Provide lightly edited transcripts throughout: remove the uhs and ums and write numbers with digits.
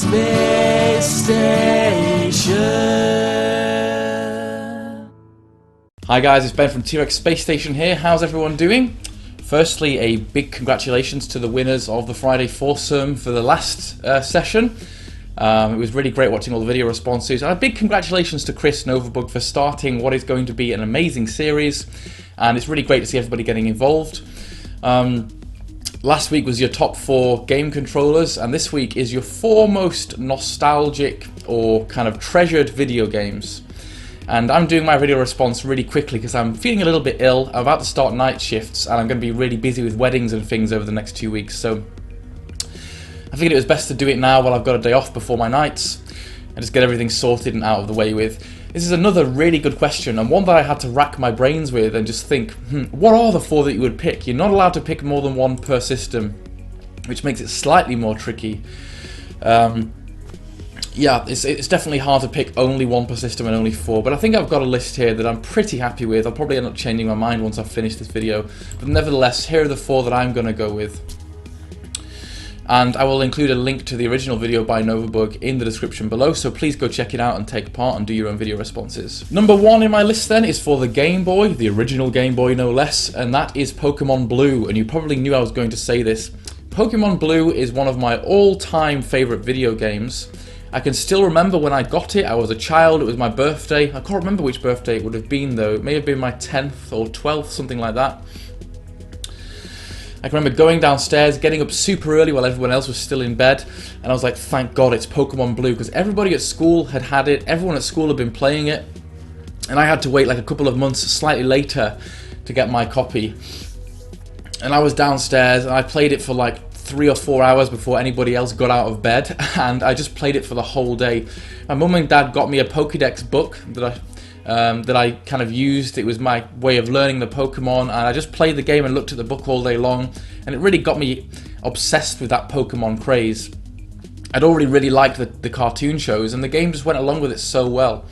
Space Station. Hi guys, it's Ben from T-Rex Space Station here. How's everyone doing? Firstly, a big congratulations to the winners of the Friday Foursome for the last session. It was really great watching all the video responses. And a big congratulations to Chris Novabug for starting what is going to be an amazing series. And it's really great to see everybody getting involved. Last week was your top 4 game controllers, and this week is your 4 most nostalgic or kind of treasured video games. And I'm doing my video response really quickly because I'm feeling a little bit ill. I'm about to start night shifts and I'm going to be really busy with weddings and things over the next 2 weeks. So I figured it was best to do it now while I've got a day off before my nights and just get everything sorted and out of the way with. This is another really good question, and one that I had to rack my brains with and just think, what are the 4 that you would pick? You're not allowed to pick more than 1 per system, which makes it slightly more tricky. Yeah, it's definitely hard to pick only 1 per system and only 4, but I think I've got a list here that I'm pretty happy with. I'll probably end up changing my mind once I've finished this video, but nevertheless, here are the 4 that I'm going to go with. And I will include a link to the original video by Novabug in the description below, so please go check it out and take part and do your own video responses. Number 1 in my list then is for the Game Boy, the original Game Boy no less, and that is Pokemon Blue, and you probably knew I was going to say this. Pokemon Blue is one of my all-time favourite video games. I can still remember when I got it. I was a child, it was my birthday. I can't remember which birthday it would have been though. It may have been my 10th or 12th, something like that. I can remember going downstairs, getting up super early while everyone else was still in bed, and I was like, thank God it's Pokemon Blue, because everybody at school had had it, everyone at school had been playing it, and I had to wait like a couple of months slightly later to get my copy. And I was downstairs and I played it for like 3 or 4 hours before anybody else got out of bed, and I just played it for the whole day. My mum and dad got me a Pokédex book that I kind of used. It was my way of learning the Pokemon, and I just played the game and looked at the book all day long, and it really got me obsessed with that Pokemon craze. I'd already really liked the cartoon shows, and the game just went along with it so well.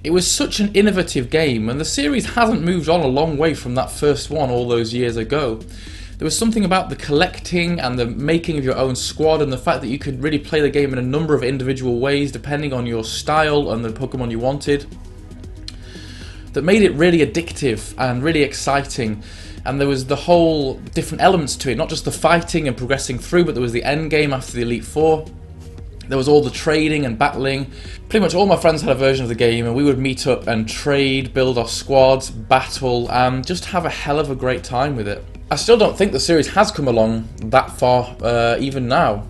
It was such an innovative game, and the series hasn't moved on a long way from that first one all those years ago. There was something about the collecting and the making of your own squad, and the fact that you could really play the game in a number of individual ways depending on your style and the Pokemon you wanted, that made it really addictive and really exciting. And there was the whole different elements to it, not just the fighting and progressing through, but there was the end game after the Elite Four. There was all the trading and battling. Pretty much all my friends had a version of the game, and we would meet up and trade, build our squads, battle, and just have a hell of a great time with it. I still don't think the series has come along that far, even now.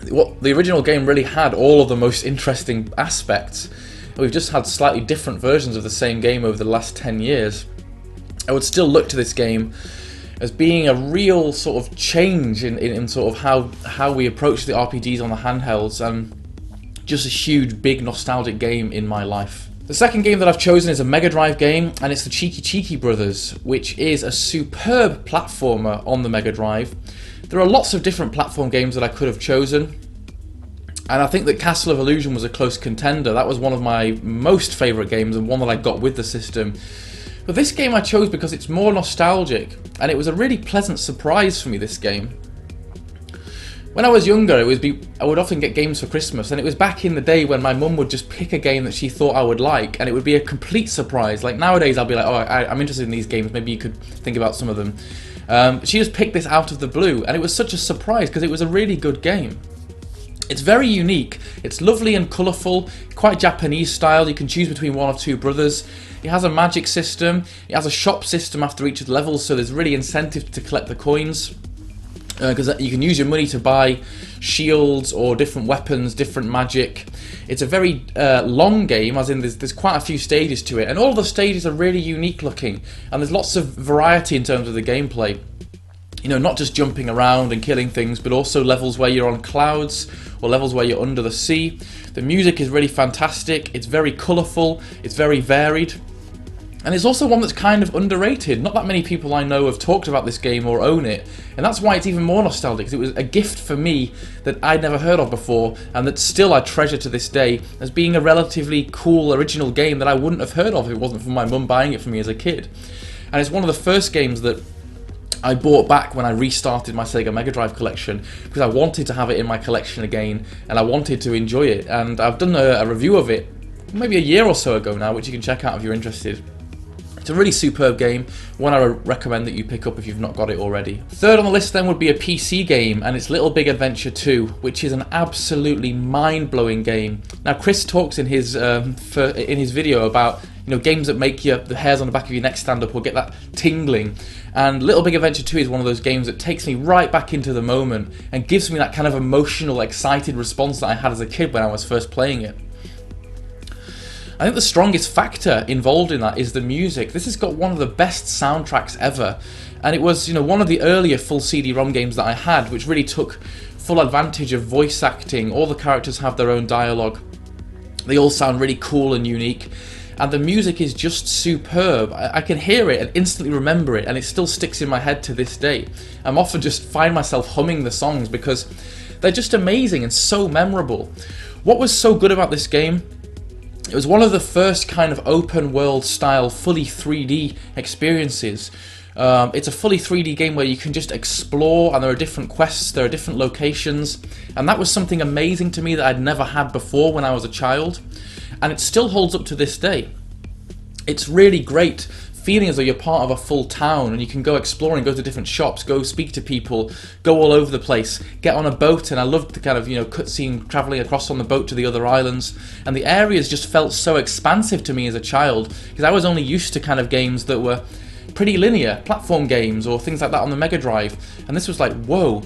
The original game really had all of the most interesting aspects. We've just had slightly different versions of the same game over the last 10 years. I would still look to this game as being a real sort of change in sort of how we approach the RPGs on the handhelds, and just a huge, big, nostalgic game in my life. The second game that I've chosen is a Mega Drive game, and it's the Cheeky Brothers, which is a superb platformer on the Mega Drive. There are lots of different platform games that I could have chosen, and I think that Castle of Illusion was a close contender. That was one of my most favourite games and one that I got with the system. But this game I chose because it's more nostalgic, and it was a really pleasant surprise for me, this game. When I was younger, I would often get games for Christmas, and it was back in the day when my mum would just pick a game that she thought I would like, and it would be a complete surprise. Like nowadays, I'll be like, oh, I'm interested in these games, maybe you could think about some of them. She just picked this out of the blue, and it was such a surprise because it was a really good game. It's very unique, it's lovely and colourful, quite Japanese style. You can choose between 1 or 2 brothers. It has a magic system, it has a shop system after each of the levels, so there's really incentive to collect the coins. Because you can use your money to buy shields or different weapons, different magic. It's a very long game, as in there's quite a few stages to it, and all the stages are really unique looking, and there's lots of variety in terms of the gameplay. You know, not just jumping around and killing things, but also levels where you're on clouds or levels where you're under the sea. The music is really fantastic, it's very colourful, it's very varied. And it's also one that's kind of underrated. Not that many people I know have talked about this game or own it, and that's why it's even more nostalgic, because it was a gift for me that I'd never heard of before, and that still I treasure to this day as being a relatively cool original game that I wouldn't have heard of if it wasn't for my mum buying it for me as a kid. And it's one of the first games that I bought back when I restarted my Sega Mega Drive collection, because I wanted to have it in my collection again and I wanted to enjoy it. And I've done a review of it maybe a year or so ago now, which you can check out if you're interested. It's a really superb game, one I recommend that you pick up if you've not got it already. Third on the list then would be a PC game, and it's Little Big Adventure 2, which is an absolutely mind-blowing game. Now Chris talks in his video about games that make the hairs on the back of your neck stand up or get that tingling. And Little Big Adventure 2 is one of those games that takes me right back into the moment and gives me that kind of emotional, excited response that I had as a kid when I was first playing it. I think the strongest factor involved in that is the music. This has got one of the best soundtracks ever, and it was one of the earlier full CD-ROM games that I had, which really took full advantage of voice acting. All the characters have their own dialogue. They all sound really cool and unique, and the music is just superb. I can hear it and instantly remember it, and it still sticks in my head to this day. I'm often just find myself humming the songs because they're just amazing and so memorable. What was so good about this game? It was one of the first kind of open world style fully 3D experiences. It's a fully 3D game where you can just explore, and there are different quests, there are different locations, and that was something amazing to me that I'd never had before when I was a child, and it still holds up to this day. It's really great feeling as though you're part of a full town, and you can go exploring, go to different shops, go speak to people, go all over the place, get on a boat. And I loved the kind of cutscene traveling across on the boat to the other islands, and the areas just felt so expansive to me as a child, because I was only used to kind of games that were pretty linear, platform games or things like that on the Mega Drive, and this was like, whoa,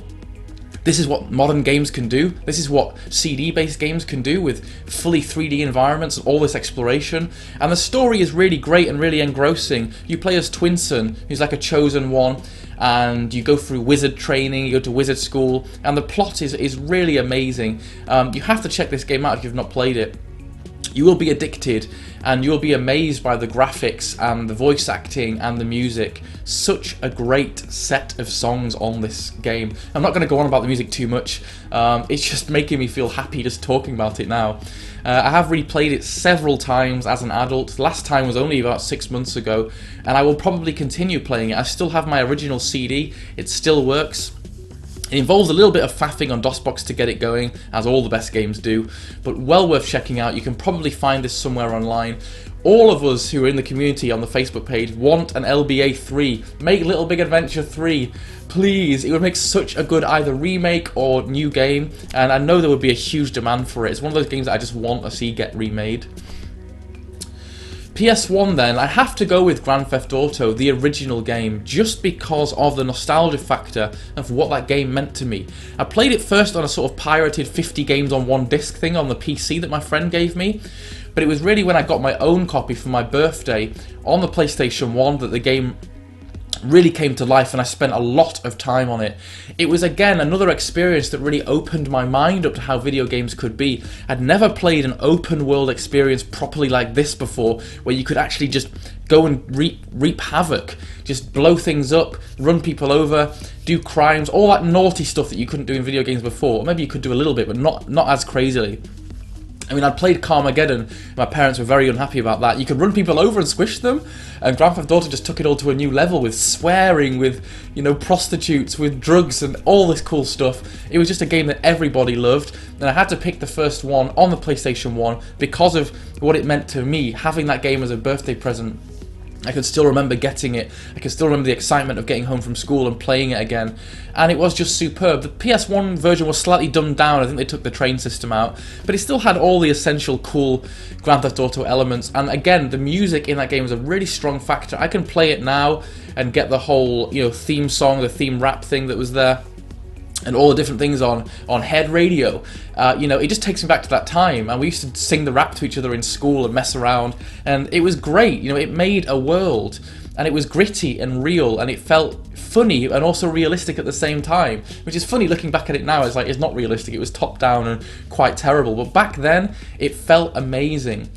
this is what modern games can do. This is what CD-based games can do with fully 3D environments and all this exploration. And the story is really great and really engrossing. You play as Twinson, who's like a chosen one, and you go through wizard training, you go to wizard school, and the plot is really amazing. You have to check this game out if you've not played it. You will be addicted, and you'll be amazed by the graphics and the voice acting and the music. Such a great set of songs on this game. I'm not going to go on about the music too much. It's just making me feel happy just talking about it now. I have replayed it several times as an adult. The last time was only about 6 months ago, and I will probably continue playing it. I still have my original CD. It still works. It involves a little bit of faffing on DOSBox to get it going, as all the best games do, but well worth checking out. You can probably find this somewhere online. All of us who are in the community on the Facebook page want an LBA 3. Make Little Big Adventure 3. Please, it would make such a good either remake or new game, and I know there would be a huge demand for it. It's one of those games that I just want to see get remade. PS1 then, I have to go with Grand Theft Auto, the original game, just because of the nostalgia factor and for what that game meant to me. I played it first on a sort of pirated 50 games on one disc thing on the PC that my friend gave me, but it was really when I got my own copy for my birthday on the PlayStation 1 that the game really came to life, and I spent a lot of time on it. It was again another experience that really opened my mind up to how video games could be. I'd never played an open world experience properly like this before, where you could actually just go and reap havoc, just blow things up, run people over, do crimes, all that naughty stuff that you couldn't do in video games before. Or maybe you could do a little bit, but not as crazily. I mean, I'd played Carmageddon. My parents were very unhappy about that. You could run people over and squish them, and Grand Theft Auto just took it all to a new level with swearing, with prostitutes, with drugs, and all this cool stuff. It was just a game that everybody loved, and I had to pick the first one on the PlayStation 1 because of what it meant to me, having that game as a birthday present. I can still remember getting it. I can still remember the excitement of getting home from school and playing it again. And it was just superb. The PS1 version was slightly dumbed down. I think they took the train system out. But it still had all the essential cool Grand Theft Auto elements. And again, the music in that game was a really strong factor. I can play it now and get the whole theme song, the theme rap thing that was there, and all the different things on head radio. It just takes me back to that time, and we used to sing the rap to each other in school and mess around, and it was great. It made a world, and it was gritty and real, and it felt funny and also realistic at the same time, which is funny looking back at it now. It's not realistic. It was top down and quite terrible, but back then it felt amazing.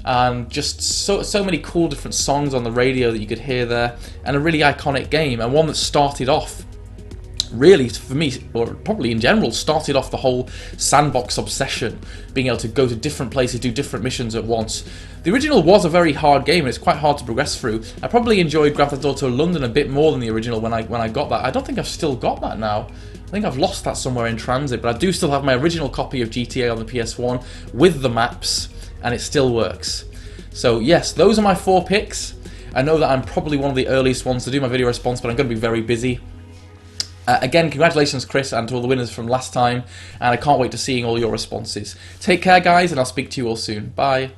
And just so many cool different songs on the radio that you could hear there, and a really iconic game, and one that started off really, for me, or probably in general, started off the whole sandbox obsession, being able to go to different places, do different missions at once. The original was a very hard game, and it's quite hard to progress through. I probably enjoyed Grand Theft Auto London a bit more than the original when I got that. I don't think I've still got that now. I think I've lost that somewhere in transit, but I do still have my original copy of GTA on the PS1 with the maps, and it still works. So yes, those are my 4 picks. I know that I'm probably one of the earliest ones to do my video response, but I'm going to be very busy. Again, congratulations, Chris, and to all the winners from last time, and I can't wait to seeing all your responses. Take care, guys, and I'll speak to you all soon. Bye.